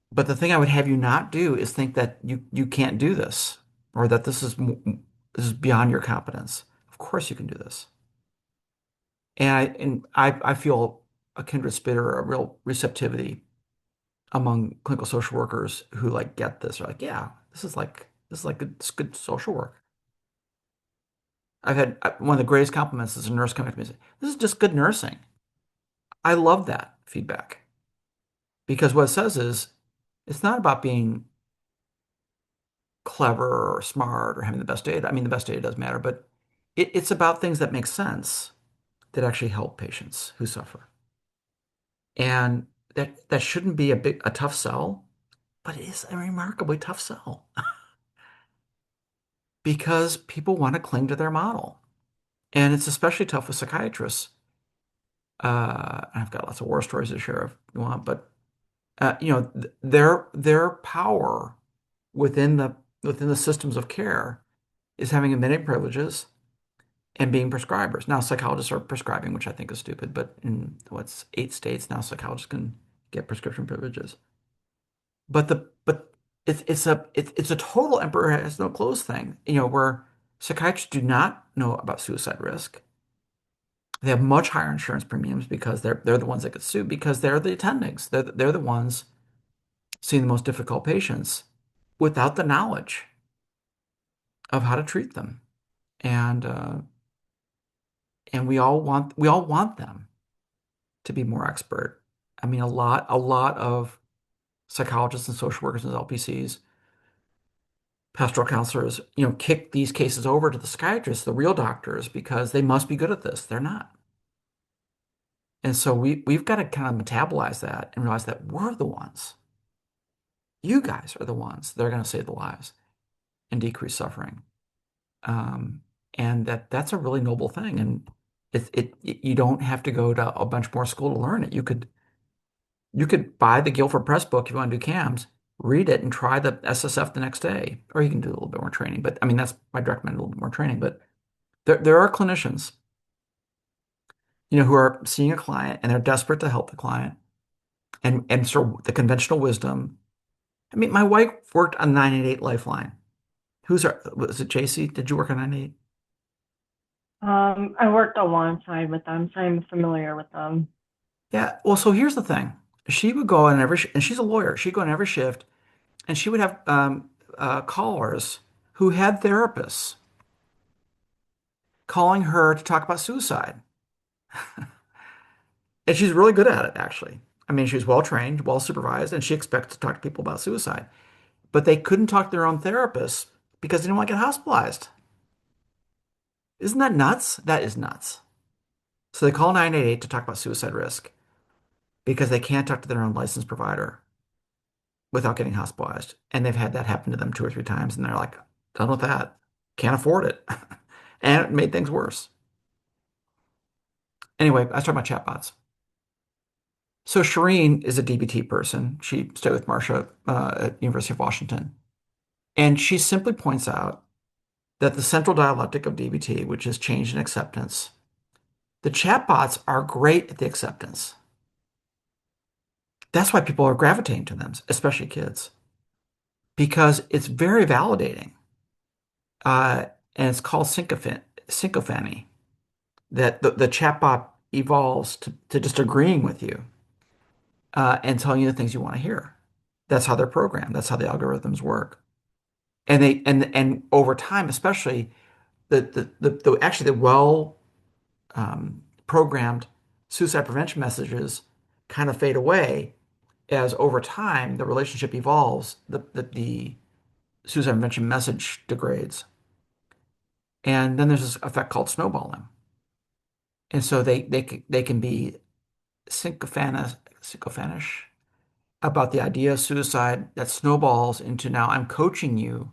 But the thing I would have you not do is think that you can't do this or that this is beyond your competence. Of course you can do this. And I feel a kindred spirit or a real receptivity among clinical social workers who get this. They're like, yeah, this is like good social work. I've had one of the greatest compliments is a nurse coming to me and say, this is just good nursing. I love that feedback because what it says is it's not about being clever or smart or having the best data. I mean, the best data does matter, but it's about things that make sense that actually help patients who suffer. And that shouldn't be a tough sell, but it is a remarkably tough sell because people want to cling to their model. And it's especially tough with psychiatrists. I've got lots of war stories to share if you want, but their power within the systems of care is having many privileges and being prescribers. Now, psychologists are prescribing, which I think is stupid, but in what's 8 states now, psychologists can get prescription privileges. But it's a total emperor has no clothes thing, where psychiatrists do not know about suicide risk. They have much higher insurance premiums because they're the ones that get sued because they're the attendings. They're the ones seeing the most difficult patients without the knowledge of how to treat them. And we all want them to be more expert. I mean, a lot of psychologists and social workers and LPCs, pastoral counselors, kick these cases over to the psychiatrists, the real doctors, because they must be good at this. They're not. And so we've got to kind of metabolize that and realize that we're the ones. You guys are the ones that are going to save the lives and decrease suffering. Um, and that's a really noble thing. And you don't have to go to a bunch more school to learn it. You could buy the Guilford Press book if you want to do CAMS, read it, and try the SSF the next day, or you can do a little bit more training. But I mean, I'd recommend a little bit more training. But there are clinicians, who are seeing a client and they're desperate to help the client, and sort of the conventional wisdom. I mean, my wife worked on 988 Lifeline. Was it JC? Did you work on 988? I worked alongside with them, so I'm familiar with them. Yeah. Well, so here's the thing. She would go on and she's a lawyer. She'd go on every shift, and she would have callers who had therapists calling her to talk about suicide. And she's really good at it, actually. I mean, she's well trained, well supervised, and she expects to talk to people about suicide. But they couldn't talk to their own therapists because they didn't want to get hospitalized. Isn't that nuts? That is nuts. So they call 988 to talk about suicide risk because they can't talk to their own licensed provider without getting hospitalized. And they've had that happen to them 2 or 3 times, and they're like, done with that. Can't afford it. And it made things worse. Anyway, I started my chatbots. So Shireen is a DBT person. She studied with Marcia at University of Washington. And she simply points out that the central dialectic of DBT, which is change and acceptance, the chatbots are great at the acceptance. That's why people are gravitating to them, especially kids, because it's very validating. Uh, and it's called sycophany, that the chatbot evolves to just agreeing with you and telling you the things you want to hear. That's how they're programmed. That's how the algorithms work. And over time, especially actually the well programmed suicide prevention messages kind of fade away as over time the relationship evolves, the suicide prevention message degrades. And then there's this effect called snowballing. And so they can be sycophanish about the idea of suicide that snowballs into now I'm coaching you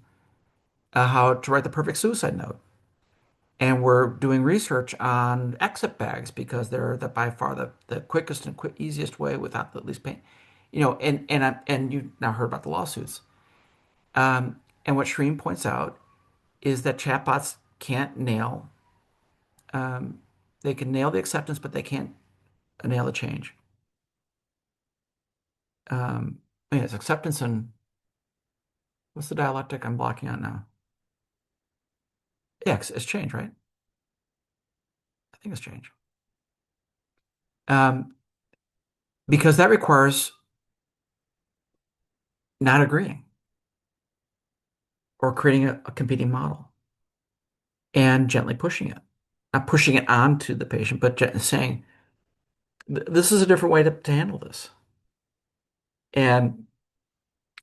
how to write the perfect suicide note. And we're doing research on exit bags because they're by far the quickest and easiest way without the least pain. And you now heard about the lawsuits. And what Shreen points out is that chatbots can't nail. Um, they can nail the acceptance, but they can't nail the change. Um, yeah, it's acceptance and what's the dialectic I'm blocking on now? Yeah, it's change, right? I think it's change. Um, because that requires not agreeing or creating a competing model and gently pushing it. Not pushing it onto the patient, but saying, this is a different way to handle this. And,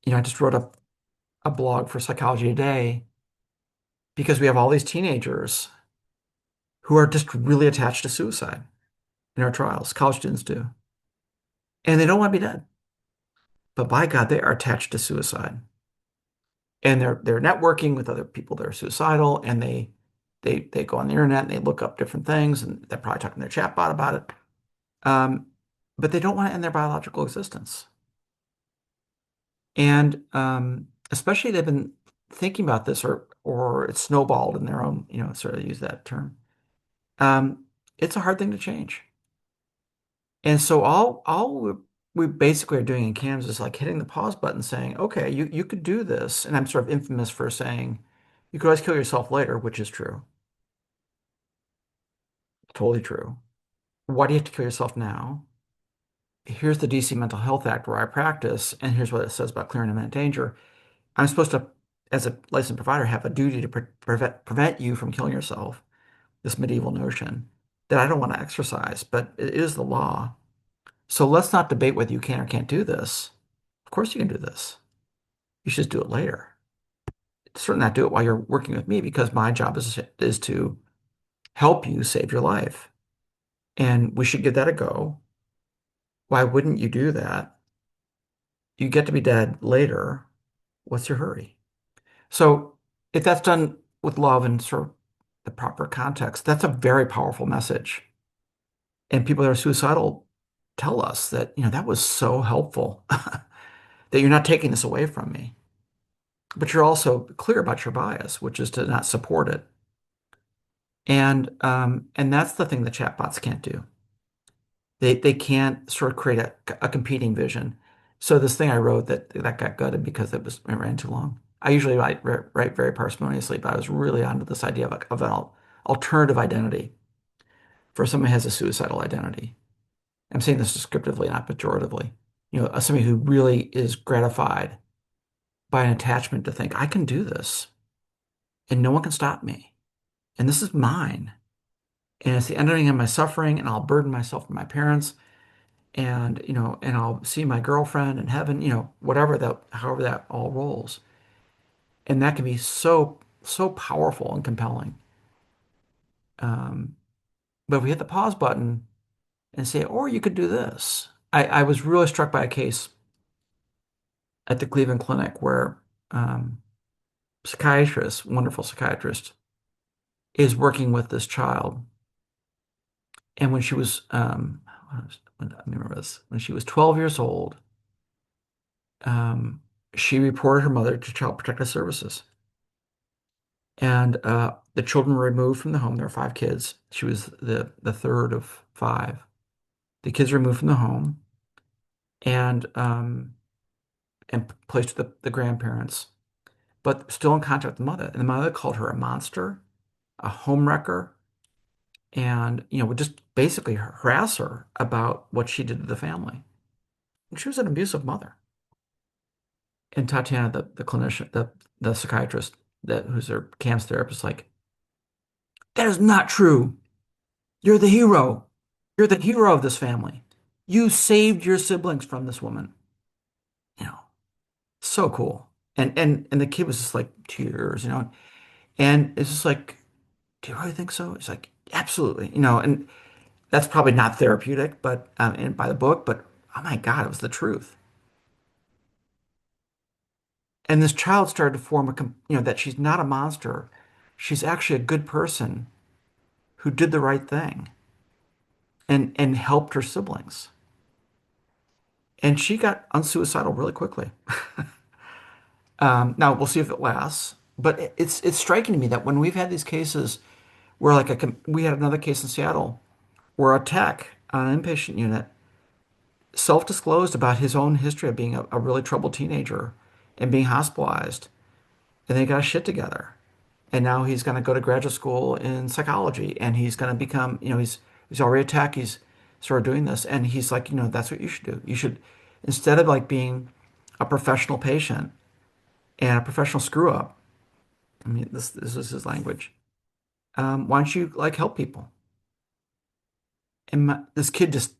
I just wrote up a blog for Psychology Today because we have all these teenagers who are just really attached to suicide in our trials. College students do. And they don't want to be dead. But by God, they are attached to suicide. And they're networking with other people that are suicidal, and they go on the internet and they look up different things, and they're probably talking to their chatbot about it. Um, but they don't want to end their biological existence. And especially they've been thinking about this, or it's snowballed in their own, sort of use that term. It's a hard thing to change. And so we basically are doing in Canvas is like hitting the pause button saying, okay, you could do this. And I'm sort of infamous for saying you could always kill yourself later, which is true. Totally true. Why do you have to kill yourself now? Here's the DC Mental Health Act where I practice, and here's what it says about clear and imminent danger. I'm supposed to, as a licensed provider, have a duty to prevent you from killing yourself, this medieval notion that I don't want to exercise, but it is the law. So let's not debate whether you can or can't do this. Of course you can do this. You should just do it later. Certainly not do it while you're working with me because my job is to help you save your life. And we should give that a go. Why wouldn't you do that? You get to be dead later. What's your hurry? So if that's done with love and sort of the proper context, that's a very powerful message. And people that are suicidal tell us that, that was so helpful that you're not taking this away from me. But you're also clear about your bias, which is to not support it. And that's the thing that chatbots can't do. They can't sort of create a competing vision. So this thing I wrote that got gutted because it ran too long. I usually write very parsimoniously, but I was really onto this idea of an alternative identity for someone who has a suicidal identity. I'm saying this descriptively, not pejoratively. Somebody who really is gratified by an attachment to think, I can do this and no one can stop me. And this is mine. And it's the ending of my suffering, and I'll burden myself and my parents, and I'll see my girlfriend in heaven, whatever that, however that all rolls. And that can be so, so powerful and compelling. Um, but if we hit the pause button and say, or you could do this. I was really struck by a case at the Cleveland Clinic where psychiatrist, wonderful psychiatrist, is working with this child. And when she was, let me remember this, when she was 12 years old, she reported her mother to Child Protective Services. And the children were removed from the home. There were five kids. She was the third of five. The kids were removed from the home and placed with the grandparents, but still in contact with the mother. And the mother called her a monster, a homewrecker, and would just basically harass her about what she did to the family. And she was an abusive mother. And Tatiana, the clinician, the psychiatrist who's her CAMS therapist, like, that is not true. You're the hero. You're the hero of this family. You saved your siblings from this woman. You know, so cool. And the kid was just like tears. And it's just like, do you really think so? It's like, absolutely. And that's probably not therapeutic, but and by the book, but oh my God, it was the truth. And this child started to form that she's not a monster. She's actually a good person who did the right thing and helped her siblings. And she got unsuicidal really quickly. Now we'll see if it lasts. But it's striking to me that when we've had these cases where we had another case in Seattle where a tech on an inpatient unit self-disclosed about his own history of being a really troubled teenager and being hospitalized, and they got his shit together. And now he's going to go to graduate school in psychology, and he's going to become, he's already a tech. He's sort of doing this, and he's like, that's what you should do. You should, instead of like being a professional patient and a professional screw up. I mean, this is his language. Why don't you like help people? And this kid just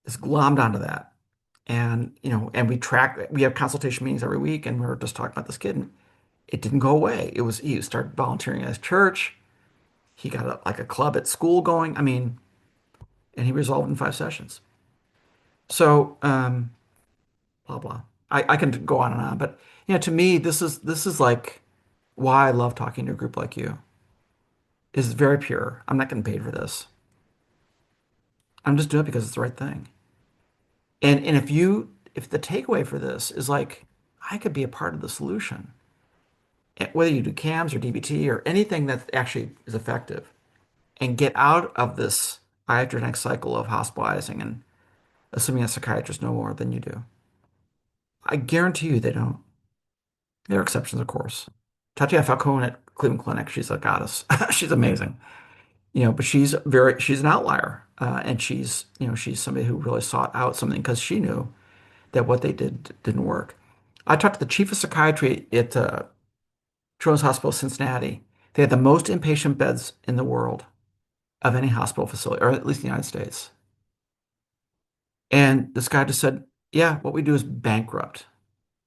glommed onto that, And, and we have consultation meetings every week, and we were just talking about this kid, and it didn't go away. He started volunteering at his church. He got like a club at school going. I mean, and he resolved in 5 sessions. So, blah blah. I can go on and on, but to me, this is like why I love talking to a group like you. Is very pure. I'm not getting paid for this. I'm just doing it because it's the right thing. And if the takeaway for this is like I could be a part of the solution, whether you do CAMS or DBT or anything that actually is effective, and get out of this iatrogenic cycle of hospitalizing and assuming a psychiatrist know more than you do. I guarantee you they don't. There are exceptions, of course. Tatiana Falcone at Cleveland Clinic, she's a goddess. She's amazing. But she's an outlier. And she's somebody who really sought out something because she knew that what they did didn't work. I talked to the chief of psychiatry at Children's Hospital of Cincinnati. They had the most inpatient beds in the world of any hospital facility, or at least in the United States. And this guy just said, yeah, what we do is bankrupt.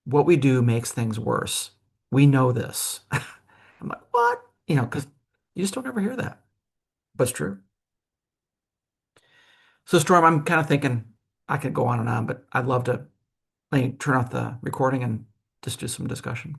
What we do makes things worse. We know this. I'm like, what? Because you just don't ever hear that. But it's true. So, Storm, I'm kind of thinking I could go on and on, but I'd love to turn off the recording and just do some discussion.